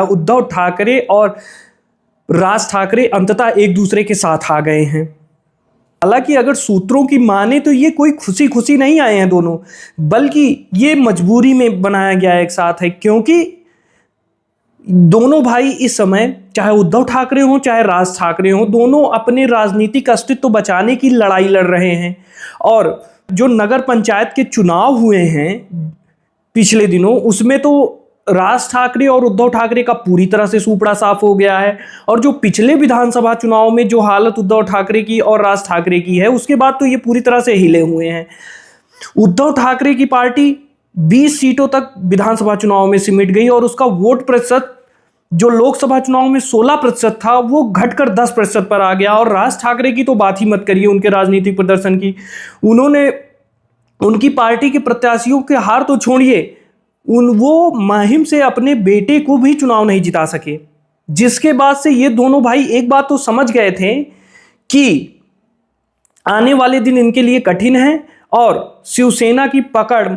उद्धव ठाकरे और राज ठाकरे अंततः एक दूसरे के साथ आ गए हैं। हालांकि अगर सूत्रों की माने तो ये कोई खुशी खुशी नहीं आए हैं दोनों, बल्कि ये मजबूरी में बनाया गया एक साथ है, क्योंकि दोनों भाई इस समय, चाहे उद्धव ठाकरे हो चाहे राज ठाकरे हो, दोनों अपने राजनीतिक अस्तित्व बचाने की लड़ाई लड़ रहे हैं। और जो नगर पंचायत के चुनाव हुए हैं पिछले दिनों, उसमें तो राज ठाकरे और उद्धव ठाकरे का पूरी तरह से सूपड़ा साफ हो गया है। और जो पिछले विधानसभा चुनाव में जो हालत उद्धव ठाकरे की और राज ठाकरे की है, उसके बाद तो ये पूरी तरह से हिले हुए हैं। उद्धव ठाकरे की पार्टी 20 सीटों तक विधानसभा चुनाव में सिमट गई और उसका वोट प्रतिशत जो लोकसभा चुनाव में 16% था, वो घटकर 10% पर आ गया। और राज ठाकरे की तो बात ही मत करिए, उनके राजनीतिक प्रदर्शन की। उनकी पार्टी के प्रत्याशियों के हार तो छोड़िए, वो मुहिम से अपने बेटे को भी चुनाव नहीं जिता सके। जिसके बाद से ये दोनों भाई एक बात तो समझ गए थे कि आने वाले दिन इनके लिए कठिन है और शिवसेना की पकड़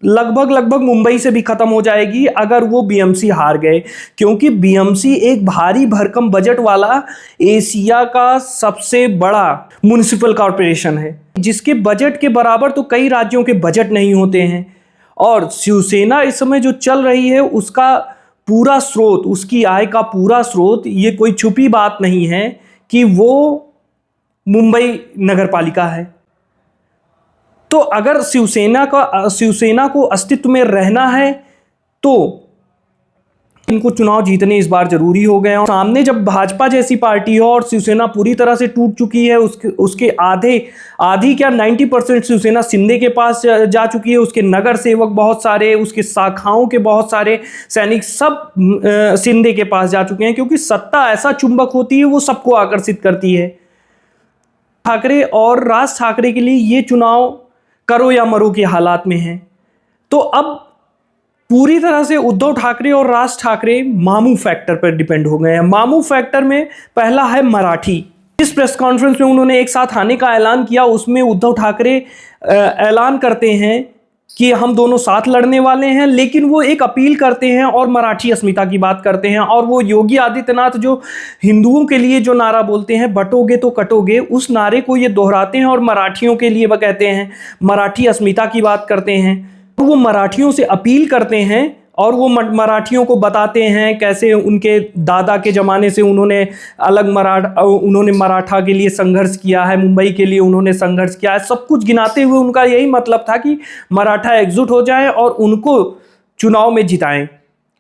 लगभग मुंबई से भी खत्म हो जाएगी अगर वो बीएमसी हार गए। क्योंकि बीएमसी एक भारी भरकम बजट वाला एशिया का सबसे बड़ा म्युनिसिपल कॉरपोरेशन है, जिसके बजट के बराबर तो कई राज्यों के बजट नहीं होते हैं। और शिवसेना इस समय जो चल रही है, उसका पूरा स्रोत, उसकी आय का पूरा स्रोत, ये कोई छुपी बात नहीं है कि वो मुंबई नगर पालिका है। तो अगर शिवसेना को अस्तित्व में रहना है तो इनको चुनाव जीतने इस बार जरूरी हो गए। और सामने जब भाजपा जैसी पार्टी हो और शिवसेना पूरी तरह से टूट चुकी है, उसके आधी क्या 90% शिवसेना शिंदे के पास जा चुकी है। उसके नगर सेवक बहुत सारे, उसके शाखाओं के बहुत सारे सैनिक सब शिंदे के पास जा चुके हैं, क्योंकि सत्ता ऐसा चुंबक होती है, वो सबको आकर्षित करती है। ठाकरे और राज ठाकरे के लिए ये चुनाव करो या मरो के हालात में है। तो अब पूरी तरह से उद्धव ठाकरे और राज ठाकरे मामू फैक्टर पर डिपेंड हो गए हैं। मामू फैक्टर में पहला है मराठी। इस प्रेस कॉन्फ्रेंस में उन्होंने एक साथ आने का ऐलान किया, उसमें उद्धव ठाकरे ऐलान करते हैं कि हम दोनों साथ लड़ने वाले हैं, लेकिन वो एक अपील करते हैं और मराठी अस्मिता की बात करते हैं। और वो योगी आदित्यनाथ जो हिंदुओं के लिए जो नारा बोलते हैं, बटोगे तो कटोगे, उस नारे को ये दोहराते हैं और मराठियों के लिए वो कहते हैं, मराठी अस्मिता की बात करते हैं। वो मराठियों से अपील करते हैं और वो मराठियों को बताते हैं कैसे उनके दादा के ज़माने से उन्होंने मराठा के लिए संघर्ष किया है, मुंबई के लिए उन्होंने संघर्ष किया है। सब कुछ गिनाते हुए उनका यही मतलब था कि मराठा एकजुट हो जाएं और उनको चुनाव में जिताएं।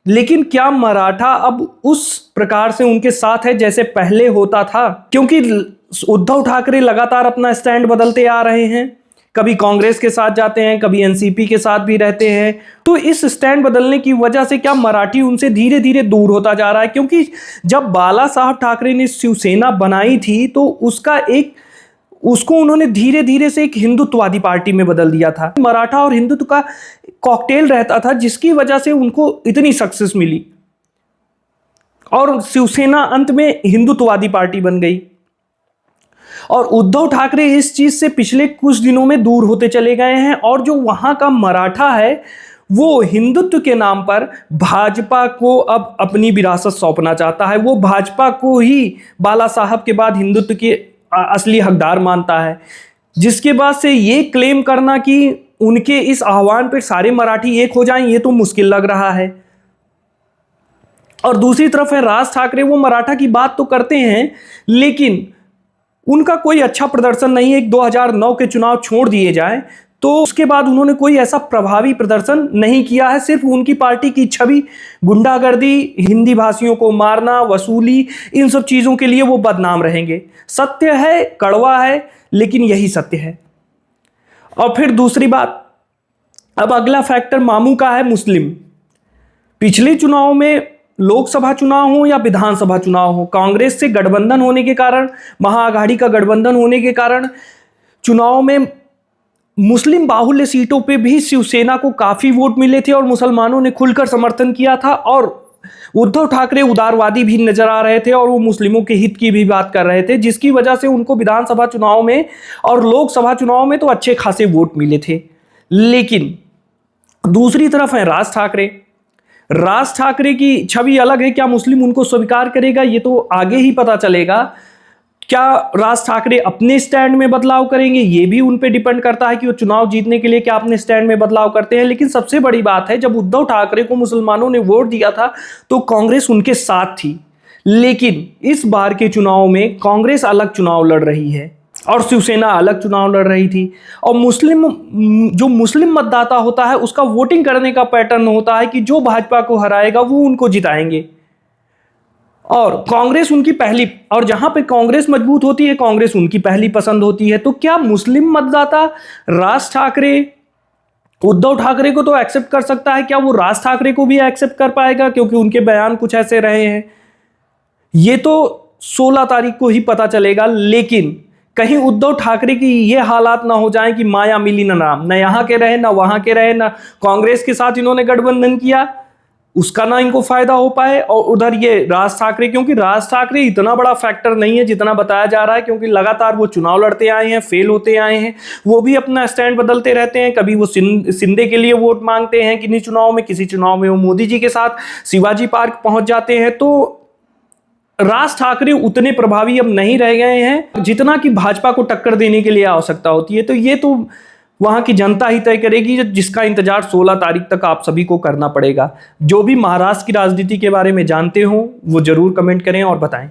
लेकिन क्या मराठा अब उस प्रकार से उनके साथ है जैसे पहले होता था? क्योंकि उद्धव ठाकरे लगातार अपना स्टैंड बदलते आ रहे हैं, कभी कांग्रेस के साथ जाते हैं, कभी एनसीपी के साथ भी रहते हैं। तो इस स्टैंड बदलने की वजह से क्या मराठी उनसे धीरे धीरे दूर होता जा रहा है? क्योंकि जब बाला साहब ठाकरे ने शिवसेना बनाई थी तो उसको उन्होंने धीरे धीरे से एक हिंदुत्ववादी पार्टी में बदल दिया था। मराठा और हिंदुत्व का कॉकटेल रहता था, जिसकी वजह से उनको इतनी सक्सेस मिली और शिवसेना अंत में हिंदुत्ववादी पार्टी बन गई। और उद्धव ठाकरे इस चीज से पिछले कुछ दिनों में दूर होते चले गए हैं। और जो वहां का मराठा है, वो हिंदुत्व के नाम पर भाजपा को अब अपनी विरासत सौंपना चाहता है। वो भाजपा को ही बाला साहब के बाद हिंदुत्व के असली हकदार मानता है, जिसके बाद से ये क्लेम करना कि उनके इस आह्वान पर सारे मराठी एक हो जाएं, ये तो मुश्किल लग रहा है। और दूसरी तरफ है राज ठाकरे, वो मराठा की बात तो करते हैं, लेकिन उनका कोई अच्छा प्रदर्शन नहीं है। 2009 के चुनाव छोड़ दिए जाए तो उसके बाद उन्होंने कोई ऐसा प्रभावी प्रदर्शन नहीं किया है। सिर्फ उनकी पार्टी की छवि गुंडागर्दी, हिंदी भाषियों को मारना, वसूली, इन सब चीज़ों के लिए वो बदनाम रहेंगे। सत्य है, कड़वा है, लेकिन यही सत्य है। और फिर दूसरी बात, अब अगला फैक्टर मामू का है मुस्लिम। पिछले चुनाव में, लोकसभा चुनाव हो या विधानसभा चुनाव हो, कांग्रेस से गठबंधन होने के कारण, महाआघाड़ी का गठबंधन होने के कारण चुनाव में मुस्लिम बाहुल्य सीटों पे भी शिवसेना को काफी वोट मिले थे और मुसलमानों ने खुलकर समर्थन किया था। और उद्धव ठाकरे उदारवादी भी नजर आ रहे थे और वो मुस्लिमों के हित की भी बात कर रहे थे, जिसकी वजह से उनको विधानसभा चुनाव में और लोकसभा चुनाव में तो अच्छे खासे वोट मिले थे। लेकिन दूसरी तरफ है राज ठाकरे। राज ठाकरे की छवि अलग है, क्या मुस्लिम उनको स्वीकार करेगा ये तो आगे ही पता चलेगा। क्या राज ठाकरे अपने स्टैंड में बदलाव करेंगे ये भी उन पे डिपेंड करता है कि वो चुनाव जीतने के लिए क्या अपने स्टैंड में बदलाव करते हैं। लेकिन सबसे बड़ी बात है, जब उद्धव ठाकरे को मुसलमानों ने वोट दिया था तो कांग्रेस उनके साथ थी, लेकिन इस बार के चुनाव में कांग्रेस अलग चुनाव लड़ रही है और शिवसेना अलग चुनाव लड़ रही थी। और जो मुस्लिम मतदाता होता है उसका वोटिंग करने का पैटर्न होता है कि जो भाजपा को हराएगा वो उनको जिताएंगे, और कांग्रेस उनकी पहली, और जहां पे कांग्रेस मजबूत होती है कांग्रेस उनकी पहली पसंद होती है। तो क्या मुस्लिम मतदाता राज ठाकरे, उद्धव ठाकरे को तो एक्सेप्ट कर सकता है, क्या वो राज ठाकरे को भी एक्सेप्ट कर पाएगा? क्योंकि उनके बयान कुछ ऐसे रहे हैं। ये तो 16 तारीख को ही पता चलेगा। लेकिन कहीं उद्धव ठाकरे की ये हालात ना हो जाए कि माया मिली ना नाम, ना यहां के रहे ना वहां के रहे, ना कांग्रेस के साथ इन्होंने गठबंधन किया उसका ना इनको फायदा हो पाए, और उधर ये राज ठाकरे, क्योंकि राज ठाकरे इतना बड़ा फैक्टर नहीं है जितना बताया जा रहा है, क्योंकि लगातार वो चुनाव लड़ते आए हैं, फेल होते आए हैं, वो भी अपना स्टैंड बदलते रहते हैं। कभी वो शिंदे के लिए वोट मांगते हैं किन्हीं चुनाव में, किसी चुनाव में वो मोदी जी के साथ शिवाजी पार्क पहुंच जाते हैं। तो राज ठाकरे उतने प्रभावी अब नहीं रह गए हैं जितना कि भाजपा को टक्कर देने के लिए आवश्यकता होती है। तो ये तो वहां की जनता ही तय करेगी, जिसका इंतजार 16 तारीख तक आप सभी को करना पड़ेगा। जो भी महाराष्ट्र की राजनीति के बारे में जानते हो वो जरूर कमेंट करें और बताएं।